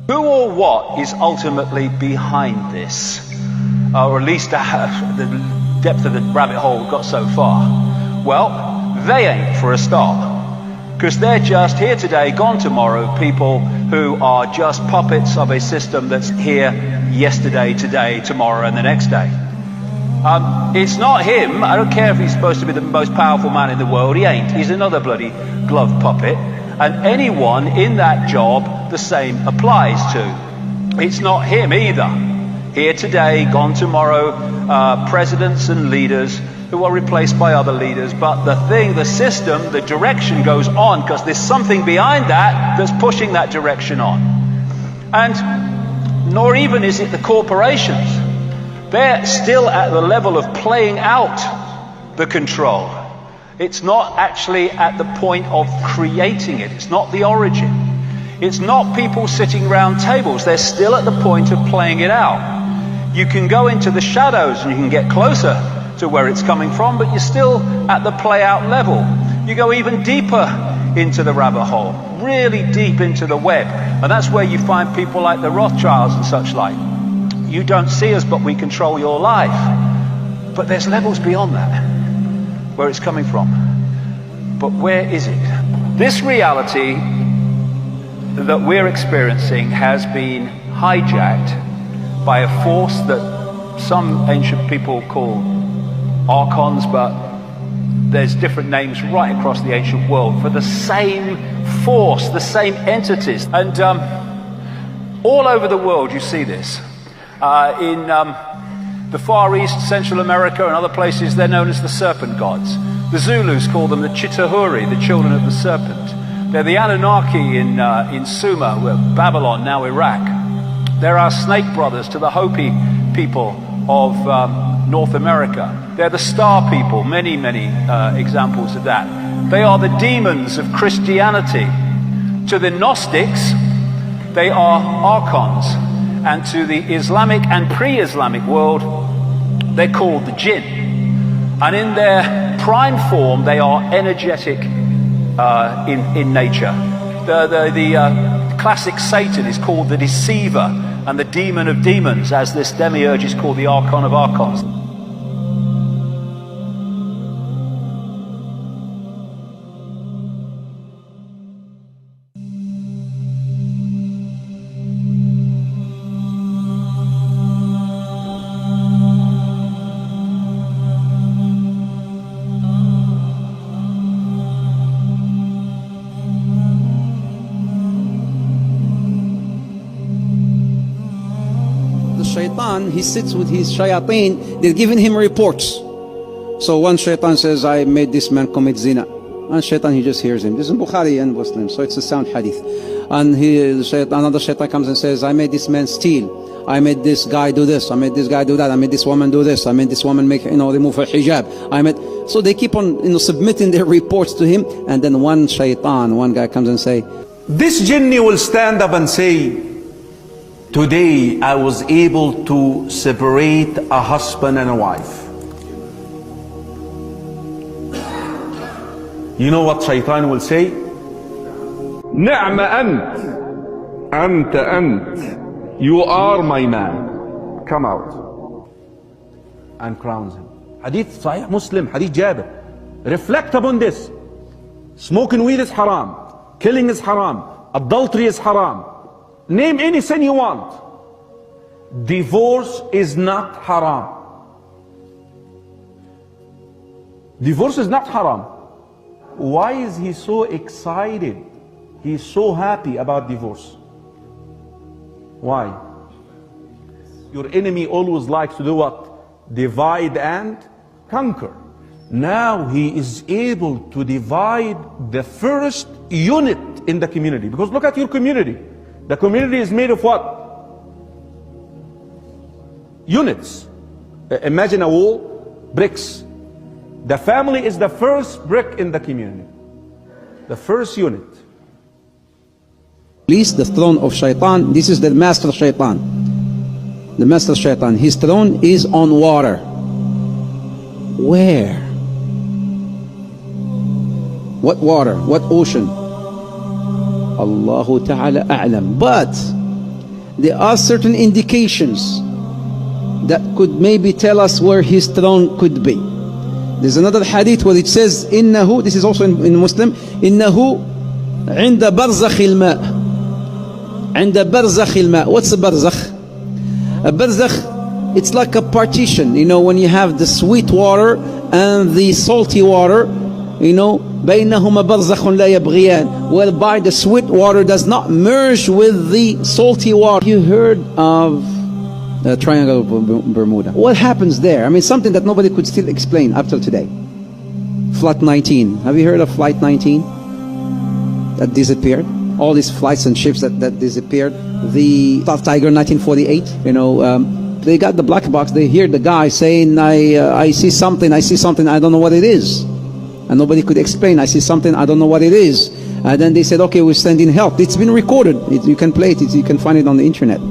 Who or what is ultimately behind this? Or at least the depth of the rabbit hole got so far. Well, they ain't, for a start. Because they're just here today, gone tomorrow, people who are just puppets of a system that's here yesterday, today, tomorrow, and the next day. It's not him. I don't care if he's supposed to be the most powerful man in the world. He ain't. He's another bloody glove puppet. And anyone in that job, the same applies to. It's not him either. Here today, gone tomorrow, presidents and leaders who are replaced by other leaders. But the system, the direction goes on because there's something behind that that's pushing that direction on. And nor even is it the corporations. They're still at the level of playing out the control. It's not actually at the point of creating it. It's not the origin. It's not people sitting around tables. They're still at the point of playing it out. You can go into the shadows and you can get closer to where it's coming from, but you're still at the play out level. You go even deeper into the rabbit hole, really deep into the web. And that's where you find people like the Rothschilds and such like. You don't see us, but we control your life. But there's levels beyond that, where it's coming from. But where is it? This reality that we're experiencing has been hijacked by a force that some ancient people call archons, but there's different names right across the ancient world for the same force, the same entities. And all over the world you see this. In the Far East, Central America and other places, they're known as the serpent gods. The Zulus call them the Chitahuri, the children of the serpent. They're the Anunnaki in Sumer, Babylon, now Iraq. They're our snake brothers to the Hopi people of North America. They're the star people, many examples of that. They are the demons of Christianity. To the Gnostics, they are archons. And to the Islamic and pre-Islamic world, they're called the jinn. And in their prime form, they are energetic in nature. The classic Satan is called the deceiver and the demon of demons, as this demiurge is called the archon of archons. Shaitan, he sits with his shayateen, they're giving him reports. So one shaitan says, I made this man commit zina. And shaitan, he just hears him. This is in Bukhari and Muslim, so it's a sound hadith. And another shaitan comes and says, I made this man steal. I made this guy do this. I made this guy do that. I made this woman do this. I made this woman make, remove her hijab. So they keep on, submitting their reports to him. And then one guy comes and say, this jinni will stand up and say, today I was able to separate a husband and a wife. You know what shaitan will say? Ni'ma ant. You are my man. Come out. And crowns him. Hadith Sahih Muslim, Hadith Jabir. Reflect upon this. Smoking weed is haram. Killing is haram. Adultery is haram. Name any sin you want. Divorce is not haram. Divorce is not haram. Why is he so excited? He's so happy about divorce. Why? Your enemy always likes to do what? Divide and conquer. Now he is able to divide the first unit in the community. Because look at your community. The community is made of what? Units. Imagine a wall, bricks. The family is the first brick in the community. The first unit. Please, the throne of shaitan, this is the master shaitan. The master shaitan, his throne is on water. Where? What water? What ocean? Allahu Ta'ala a'lam. But there are certain indications that could maybe tell us where his throne could be. There's another hadith where it says, إنه, this is also in Muslim, إنه عند برزخ الماء. عند برزخ الماء. What's a barzakh? A barzakh, it's like a partition, you know, when you have the sweet water and the salty water, you know, بينهما برزخ لا يبغيان, whereby the sweet water does not merge with the salty water. You heard of the Triangle of Bermuda? What happens there? I mean, something that nobody could still explain up till today. Flight 19. Have you heard of Flight 19? That disappeared. All these flights and ships that disappeared. The South Tiger 1948, you know, they got the black box. They hear the guy saying, I see something, I don't know what it is. And nobody could explain. I see something, I don't know what it is. And then they said, okay, we're sending help. It's been recorded. You can play it. You can find it on the internet.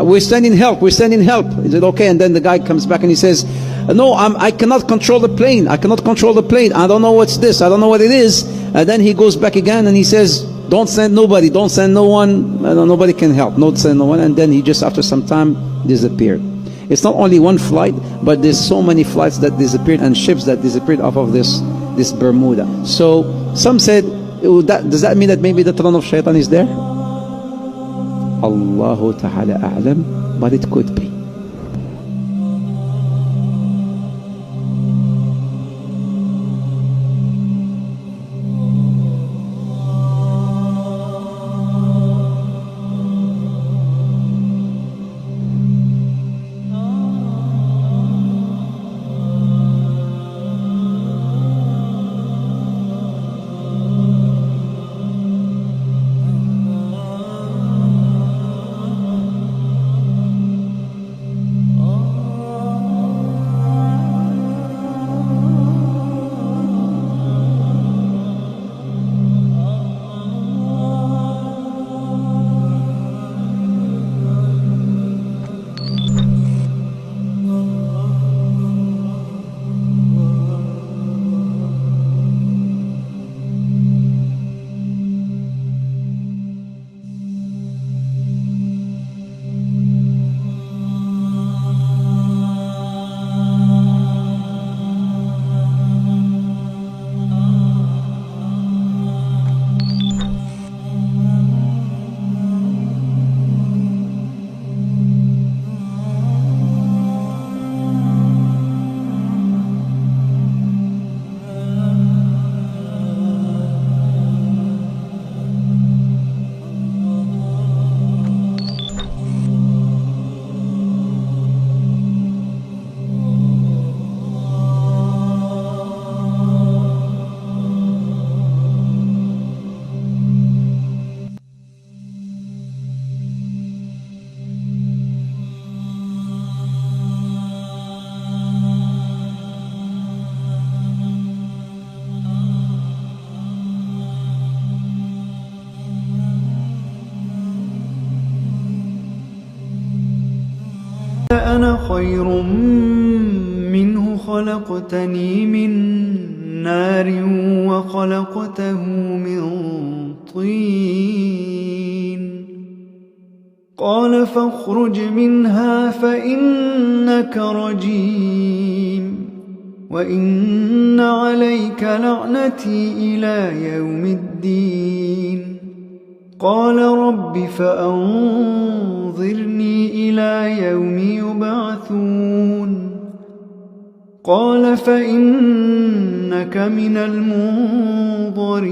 We're sending help. He said, okay. And then the guy comes back and he says, no, I cannot control the plane. I don't know what's this. I don't know what it is. And then he goes back again and he says, don't send nobody. Don't send no one. Nobody can help. Don't send no one. And then he just, after some time, disappeared. It's not only one flight, but there's so many flights that disappeared and ships that disappeared off of this Bermuda. So some said, does that mean that maybe the throne of Shaitan is there? Allahu Ta'ala A'lam, but it could be. أنا خير منه خلقتني من نار وخلقته من طين قال فاخرج منها فإنك رجيم وإن عليك لعنتي إلى يوم الدين قال رب فأنظرني إلى يوم يبعثون قال فإنك من المنظرين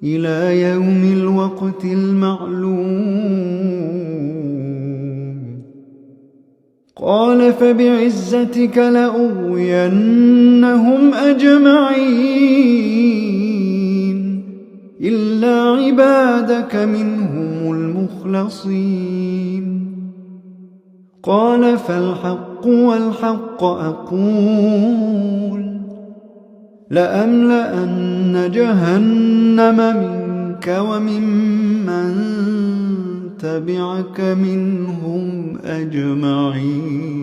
إلى يوم الوقت المعلوم قال فبعزتك لأغوينهم أجمعين إلا عبادك منهم المخلصين قال فالحق والحق أقول لأملأن جهنم منك وممن تبعك منهم أجمعين